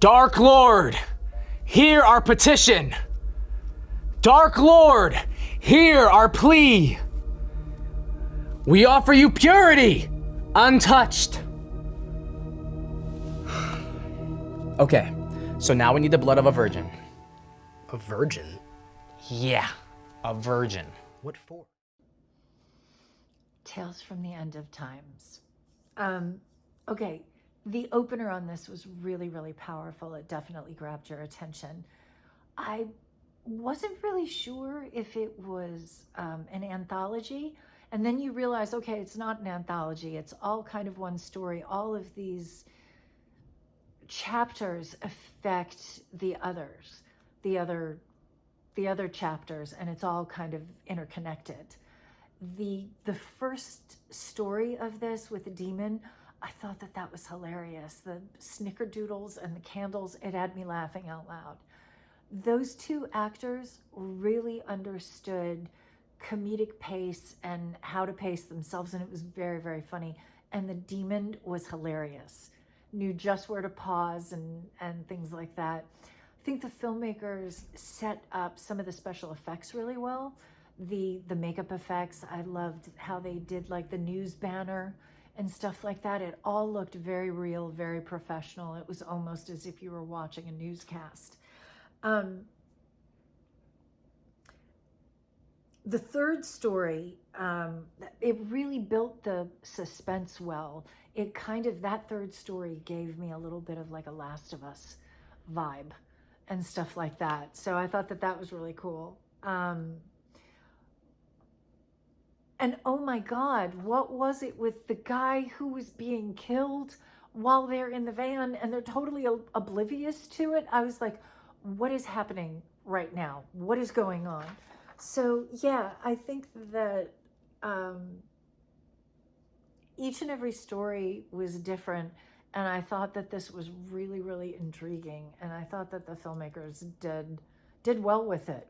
Dark Lord, hear our petition. Dark Lord, hear our plea. We offer you purity, untouched. Okay, so now we need the blood of a virgin. A virgin? Yeah, a virgin. What for? Tales from the End of Times. Okay, the opener on this was really, really powerful. It definitely grabbed your attention. I wasn't really sure if it was an anthology, and then you realize, okay, it's not an anthology. It's all kind of one story. All of these chapters affect the others, the other chapters, and it's all kind of interconnected. The first story of this with the demon, I thought that was hilarious. The snickerdoodles and the candles, it had me laughing out loud. Those two actors really understood comedic pace and how to pace themselves, and it was very, very funny. And the demon was hilarious. Knew just where to pause and things like that. I think the filmmakers set up some of the special effects really well. The makeup effects, I loved how they did like the news banner and stuff like that. It all looked very real, very professional. It was almost as if you were watching a newscast. The third story, it really built the suspense well. It kind of, that third story gave me a little bit of like a Last of Us vibe and stuff like that. So I thought that was really cool. And oh my God, what was it with the guy who was being killed while they're in the van and they're totally oblivious to it? I was like, what is happening right now? What is going on? So yeah, I think that each and every story was different, and I thought that this was really, really intriguing, and I thought that the filmmakers did well with it.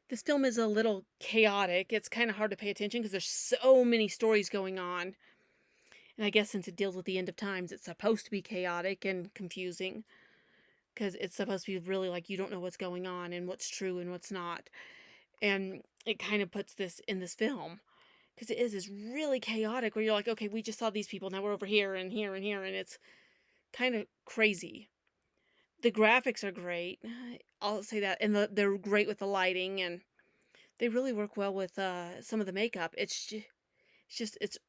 This film is a little chaotic. It's kind of hard to pay attention because there's so many stories going on. And I guess since it deals with the end of times, it's supposed to be chaotic and confusing. Because it's supposed to be really like you don't know what's going on and what's true and what's not. And it kind of puts this in this film. Because it is really chaotic where you're like, okay, we just saw these people, now we're over here and here and here. And it's kind of crazy. The graphics are great. I'll say that. And they're great with the lighting, and they really work well with some of the makeup. It's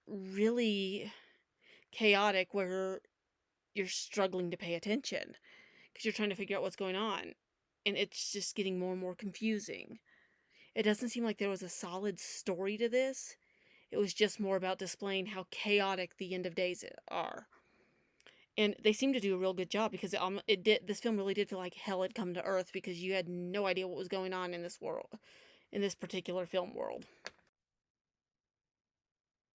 really chaotic where you're struggling to pay attention because you're trying to figure out what's going on, and it's just getting more and more confusing. It doesn't seem like there was a solid story to this. It was just more about displaying how chaotic the end of days are. And they seem to do a real good job because this film really did feel like hell had come to earth because you had no idea what was going on in this world, in this particular film world.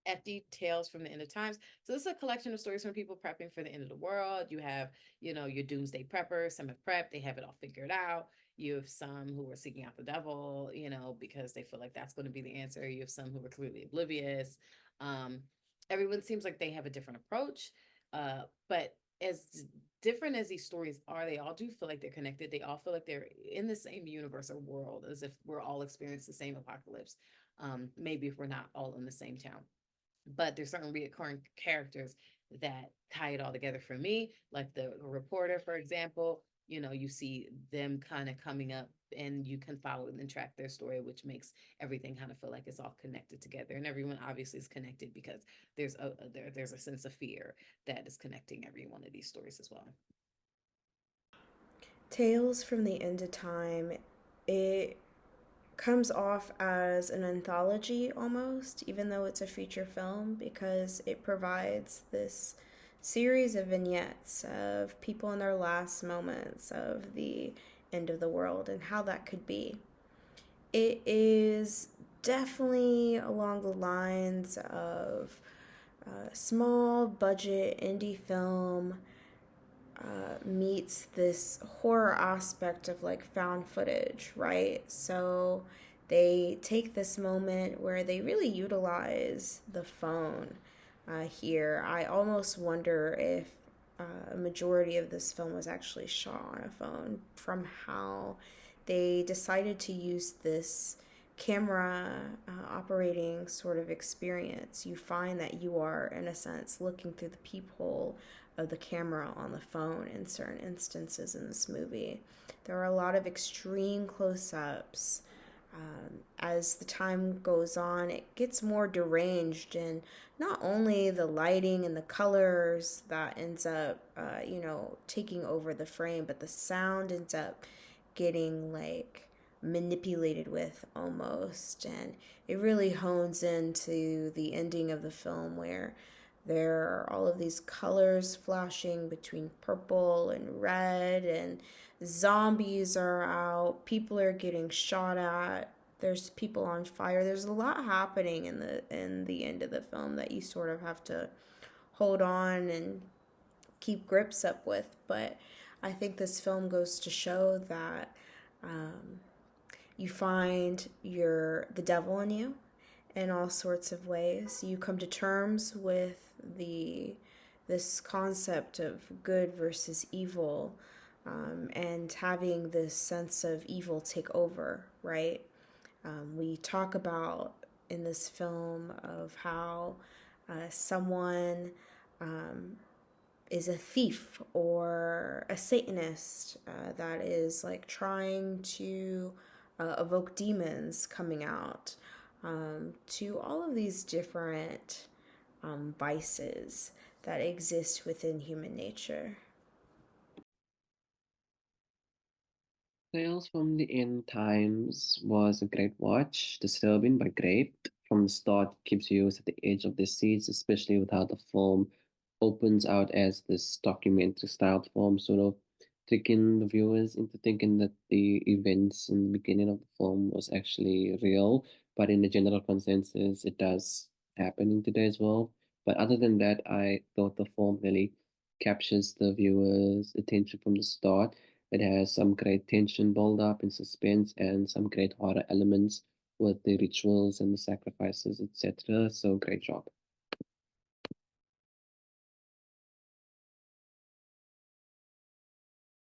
FD Tales from the End of Times. So this is a collection of stories from people prepping for the end of the world. You have, your doomsday preppers, some have prepped, they have it all figured out. You have some who are seeking out the devil, because they feel like that's going to be the answer. You have some who are clearly oblivious. Everyone seems like they have a different approach. But as different as these stories are, they all do feel like they're connected. They all feel like they're in the same universe or world, as if we're all experiencing the same apocalypse. Maybe if we're not all in the same town. But there's certain recurring characters that tie it all together for me, like the reporter, for example. You see them kind of coming up and you can follow and track their story, which makes everything kind of feel like it's all connected together. And everyone obviously is connected because there's a sense of fear that is connecting every one of these stories as well. Tales from the End of Time, it comes off as an anthology almost, even though it's a feature film, because it provides this series of vignettes of people in their last moments of the end of the world and how that could be. It is definitely along the lines of small budget indie film meets this horror aspect of like found footage, right? So they take this moment where they really utilize the phone here. I almost wonder if a majority of this film was actually shot on a phone, from how they decided to use this camera operating sort of experience. You find that you are, in a sense, looking through the peephole of the camera on the phone in certain instances in this movie. There are a lot of extreme close ups. As the time goes on, it gets more deranged, and not only the lighting and the colors that ends up, taking over the frame, but the sound ends up getting like manipulated with almost. And it really hones into the ending of the film where there are all of these colors flashing between purple and red, and zombies are out, people are getting shot at, there's people on fire. There's a lot happening in the end of the film that you sort of have to hold on and keep grips up with. But I think this film goes to show that you find the devil in you in all sorts of ways. You come to terms with this concept of good versus evil, and having this sense of evil take over, right? We talk about in this film of how someone is a thief or a Satanist that is like trying to evoke demons coming out, to all of these different vices that exist within human nature. Tales from the End Times was a great watch, disturbing but great. From the start, keeps you at the edge of the seats, especially with how the film opens out as this documentary style film, sort of tricking the viewers into thinking that the events in the beginning of the film was actually real. But in the general consensus, it does happen in today's world. But other than that, I thought the film really captures the viewer's attention from the start. It has some great tension build up and suspense and some great horror elements with the rituals and the sacrifices, etc. So great job.